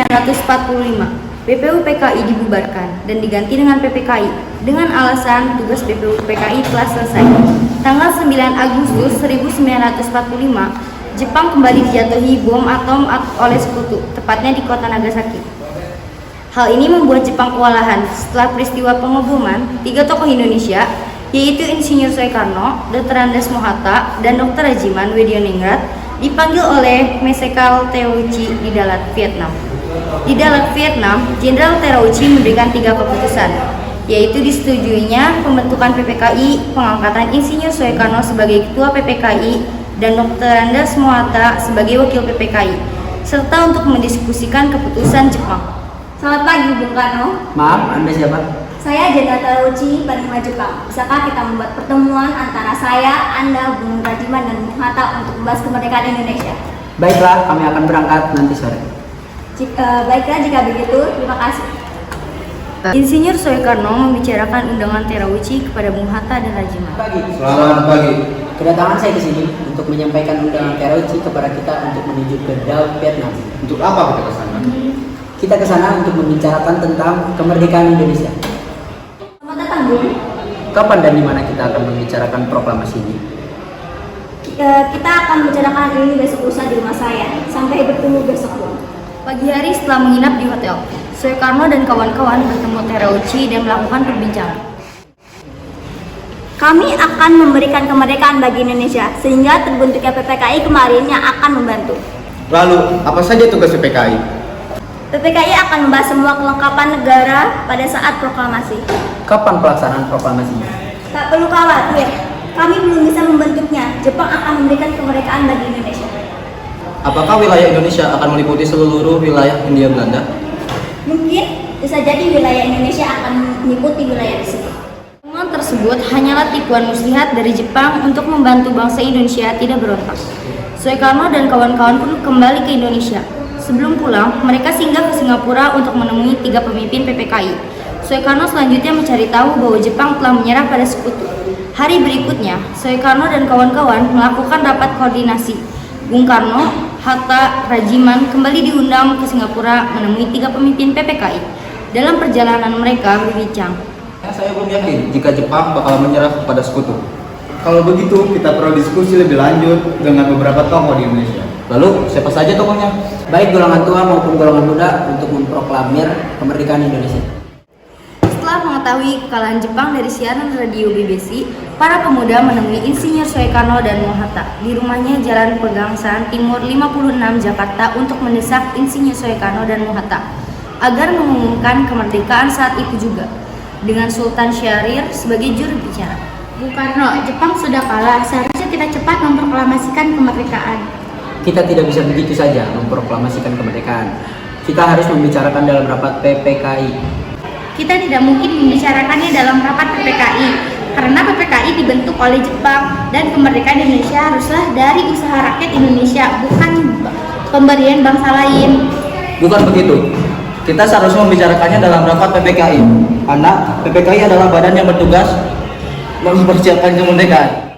1945, PPU PKI dibubarkan dan diganti dengan PPKI dengan alasan tugas PPU PKI telah selesai. Tanggal 9 Agustus 1945, Jepang kembali dijatuhi bom atom oleh sekutu, tepatnya di kota Nagasaki. Hal ini membuat Jepang kewalahan setelah peristiwa pengeboman 3 tokoh Indonesia, yaitu Insinyur Soekarno, Dr. Andes Mohatta, dan Dr. Rajiman Wedioningrat, dipanggil oleh Marsekal Terauchi di Dalat, Vietnam. Di Dalat, Vietnam, Jenderal Terauchi memberikan 3 keputusan, yaitu disetujuinya pembentukan PPKI, pengangkatan Insinyur Soekarno sebagai Ketua PPKI, dan Dr. Andes Mohatta sebagai Wakil PPKI, serta untuk mendiskusikan keputusan Jepang. Selamat pagi, Bung Karno. Maaf, Anda siapa? Saya Jenderal Terauchi, Panglima Jepang. Bisakah kita membuat pertemuan antara saya, Anda, Bung Rajiman, dan Bung Hatta untuk membahas kemerdekaan Indonesia? Baiklah, kami akan berangkat nanti sore. Baiklah, jika begitu, terima kasih. Insinyur Soekarno membicarakan undangan Terauchi kepada Bung Hatta dan Rajiman. Selamat pagi. Kedatangan saya ke sini untuk menyampaikan undangan Terauchi kepada kita untuk menuju ke Dalat, Vietnam. Untuk apa kita ke sana? Kita ke sana untuk membicarakan tentang kemerdekaan Indonesia. Selamat datang, Bung. Kapan dan di mana kita akan membicarakan proklamasi ini? Kita akan membicarakan ini besok lusa di rumah saya. Sampai bertemu besok, Bung. Pagi hari setelah menginap di hotel, Soekarno dan kawan-kawan bertemu Terauchi dan melakukan perbincangan. Kami akan memberikan kemerdekaan bagi Indonesia, sehingga terbentuknya PPKI kemarin yang akan membantu. Lalu, apa saja tugas PPKI? PPKI akan membahas semua kelengkapan negara pada saat proklamasi. Kapan pelaksanaan proklamasinya? Tak perlu khawatir, kami belum bisa membentuknya. Jepang akan memberikan kemerdekaan bagi Indonesia. Apakah wilayah Indonesia akan meliputi seluruh wilayah Hindia Belanda? Mungkin bisa jadi wilayah Indonesia akan meliputi wilayah tersebut. Pertemuan tersebut hanyalah tipuan muslihat dari Jepang untuk membantu bangsa Indonesia tidak berontak. Soekarno dan kawan-kawan pun kembali ke Indonesia. Sebelum pulang, mereka singgah ke Singapura untuk menemui 3 pemimpin PPKI. Soekarno selanjutnya mencari tahu bahwa Jepang telah menyerah pada sekutu. Hari berikutnya, Soekarno dan kawan-kawan melakukan rapat koordinasi. Bung Karno, Hatta, Rajiman kembali diundang ke Singapura menemui 3 pemimpin PPKI. Dalam perjalanan mereka berbincang. Saya belum yakin jika Jepang bakal menyerah kepada sekutu. Kalau begitu, kita perlu diskusi lebih lanjut dengan beberapa tokoh di Indonesia. Lalu, siapa saja tokohnya? Baik golongan tua maupun golongan muda untuk memproklamir kemerdekaan Indonesia. Setelah mengetahui kekalahan Jepang dari siaran radio BBC, para pemuda menemui Insinyur Soekarno dan Mohatta di rumahnya Jalan Pegangsaan Timur 56 Jakarta untuk mendesak Insinyur Soekarno dan Mohatta agar mengumumkan kemerdekaan saat itu juga, dengan Sultan Syahrir sebagai juru bicara. Bung Karno, Jepang sudah kalah, seharusnya kita cepat memproklamasikan kemerdekaan. Kita tidak bisa begitu saja memproklamasikan kemerdekaan. Kita harus membicarakan dalam rapat PPKI. Kita tidak mungkin membicarakannya dalam rapat PPKI, karena PPKI dibentuk oleh Jepang dan kemerdekaan Indonesia haruslah dari usaha rakyat Indonesia, bukan pemberian bangsa lain. Bukan begitu. Kita seharusnya membicarakannya dalam rapat PPKI, karena PPKI adalah badan yang bertugas mempersiapkan kemerdekaan.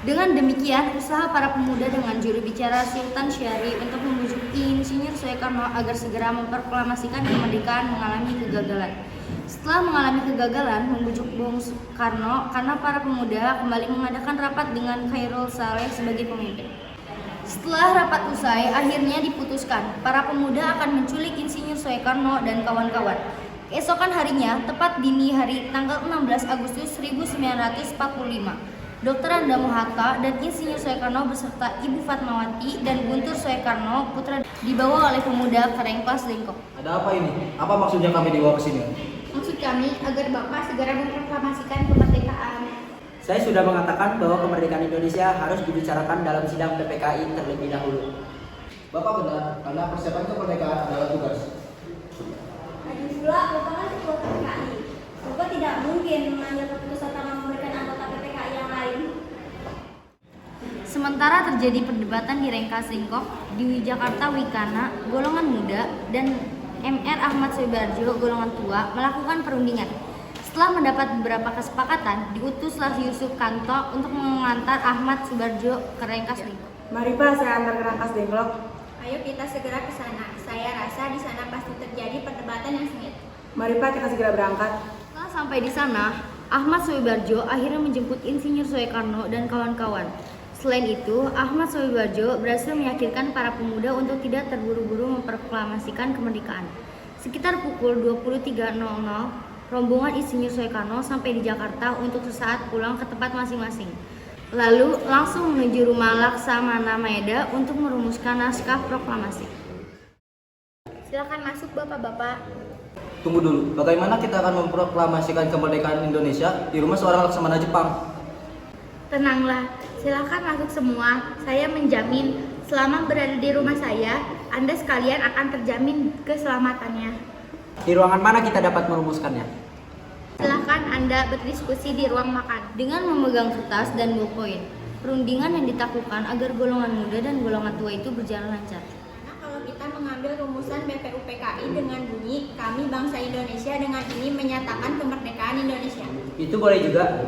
Dengan demikian, usaha para pemuda dengan juru bicara Sultan Syahrir untuk membujuk Insinyur Soekarno agar segera memproklamasikan kemerdekaan mengalami kegagalan. Setelah mengalami kegagalan, membujuk Bung Karno karena para pemuda kembali mengadakan rapat dengan Khairul Saleh sebagai pemimpin. Setelah rapat usai, akhirnya diputuskan para pemuda akan menculik Insinyur Soekarno dan kawan-kawan. Keesokan harinya, tepat dini hari tanggal 16 Agustus 1945, Dr. Andes Mohatta dan Insinyur Soekarno beserta Ibu Fatmawati dan Guntur Soekarno putra dibawa oleh pemuda ke Rengas Dengklok. Ada apa ini? Apa maksudnya kami dibawa ke sini? Maksud kami agar Bapak segera memproklamasikan kemerdekaan. Saya sudah mengatakan bahwa kemerdekaan Indonesia harus dibicarakan dalam sidang PPKI terlebih dahulu. Bapak benar, karena persiapan kemerdekaan adalah tugas. Lagi pula, Bapak kan ketua PPKI. Bapak tidak mungkin mengambil keputusan tanpa memberikan anggota PPKI yang lain. Sementara terjadi perdebatan di Rengas Dengklok, di Jakarta Wikana, golongan muda, dan MR Ahmad Soebarjo, golongan tua, melakukan perundingan. Setelah mendapat beberapa kesepakatan, diutuslah Yusuf Kanto untuk mengantar Ahmad Soebarjo ke Rengas Dengklok. Mari Pak, saya antar ke Rengas Dengklok. Ayo kita segera ke sana. Saya rasa di sana pasti terjadi perdebatan yang sengit. Mari Pak, kita segera berangkat. Setelah sampai di sana, Ahmad Soebarjo akhirnya menjemput Insinyur Soekarno dan kawan-kawan. Selain itu, Ahmad Soebarjo berhasil meyakinkan para pemuda untuk tidak terburu-buru memproklamasikan kemerdekaan. Sekitar pukul 23.00, rombongan Insinyur Soekarno sampai di Jakarta untuk sesaat pulang ke tempat masing-masing. Lalu langsung menuju rumah Laksamana Maeda untuk merumuskan naskah proklamasi. Silakan masuk Bapak-bapak. Tunggu dulu, bagaimana kita akan memproklamasikan kemerdekaan Indonesia di rumah seorang laksamana Jepang? Tenanglah, silakan masuk semua. Saya menjamin selama berada di rumah saya, Anda sekalian akan terjamin keselamatannya. Di ruangan mana kita dapat merumuskannya? Silakan Anda berdiskusi di ruang makan. Dengan memegang kertas dan ballpoint, perundingan yang dilakukan agar golongan muda dan golongan tua itu berjalan lancar. Nah, kalau kita mengambil rumusan BPUPKI dengan bunyi kami bangsa Indonesia dengan ini menyatakan kemerdekaan Indonesia. Itu boleh juga.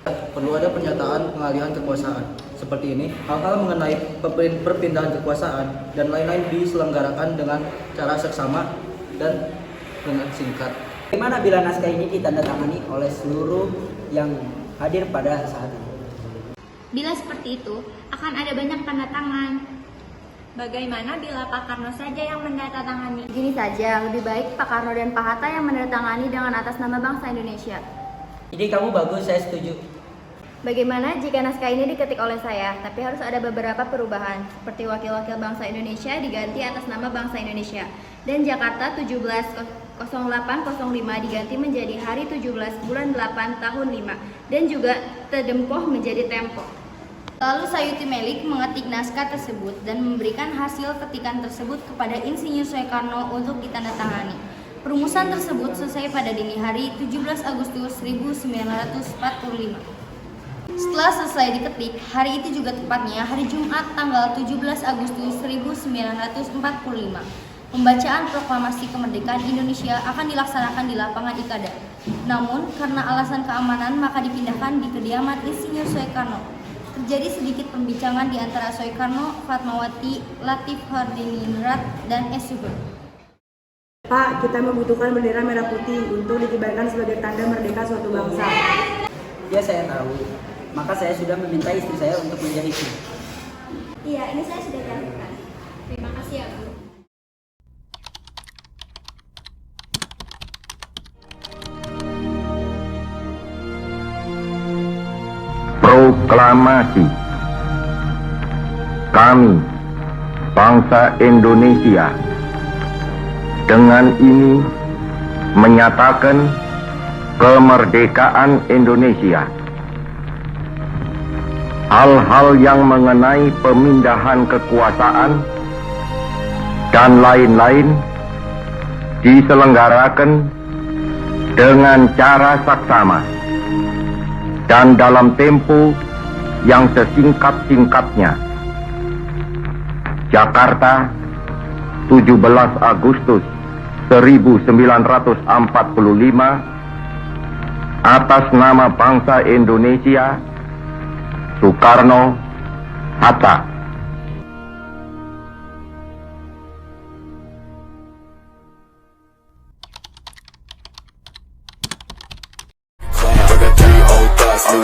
Perlu ada pernyataan pengalihan kekuasaan. Seperti ini, hal-hal mengenai perpindahan kekuasaan dan lain-lain diselenggarakan dengan cara seksama dan dengan singkat. Bagaimana bila naskah ini ditandatangani oleh seluruh yang hadir pada saat ini? Bila seperti itu, akan ada banyak tanda tangan. Bagaimana bila Pak Karno saja yang menandatangani? Begini saja, lebih baik Pak Karno dan Pak Hatta yang menandatangani dengan atas nama bangsa Indonesia. Ide kamu bagus, saya setuju. Bagaimana jika naskah ini diketik oleh saya, tapi harus ada beberapa perubahan, seperti wakil-wakil bangsa Indonesia diganti atas nama bangsa Indonesia, dan Jakarta 170805 diganti menjadi hari 17 bulan 8 tahun 5, dan juga Tedempoh menjadi Tempo. Lalu Sayuti Melik mengetik naskah tersebut dan memberikan hasil ketikan tersebut kepada Insinyur Soekarno untuk ditandatangani. Perumusan tersebut selesai pada dini hari 17 Agustus 1945. Setelah selesai diketik, hari itu juga tepatnya hari Jumat tanggal 17 Agustus 1945. Pembacaan proklamasi kemerdekaan Indonesia akan dilaksanakan di lapangan Ikada. Namun, karena alasan keamanan maka dipindahkan di kediaman Insinyur Soekarno. Terjadi sedikit pembincangan di antara Soekarno, Fatmawati, Latif Hardiningrat, dan Suhur. Pak, kita membutuhkan bendera merah putih untuk dikibarkan sebagai tanda merdeka suatu bangsa. Ya, saya tahu. Maka saya sudah meminta istri saya untuk menjahitnya. Iya, ini saya sudah lakukan. Terima kasih ya, Bu. Proklamasi. Kami, bangsa Indonesia, dengan ini menyatakan kemerdekaan Indonesia. Hal-hal yang mengenai pemindahan kekuasaan dan lain-lain diselenggarakan dengan cara saksama dan dalam tempo yang sesingkat-singkatnya. Jakarta, 17 Agustus 1945, atas nama bangsa Indonesia, Soekarno, Hatta. I got 3 old thoughts, new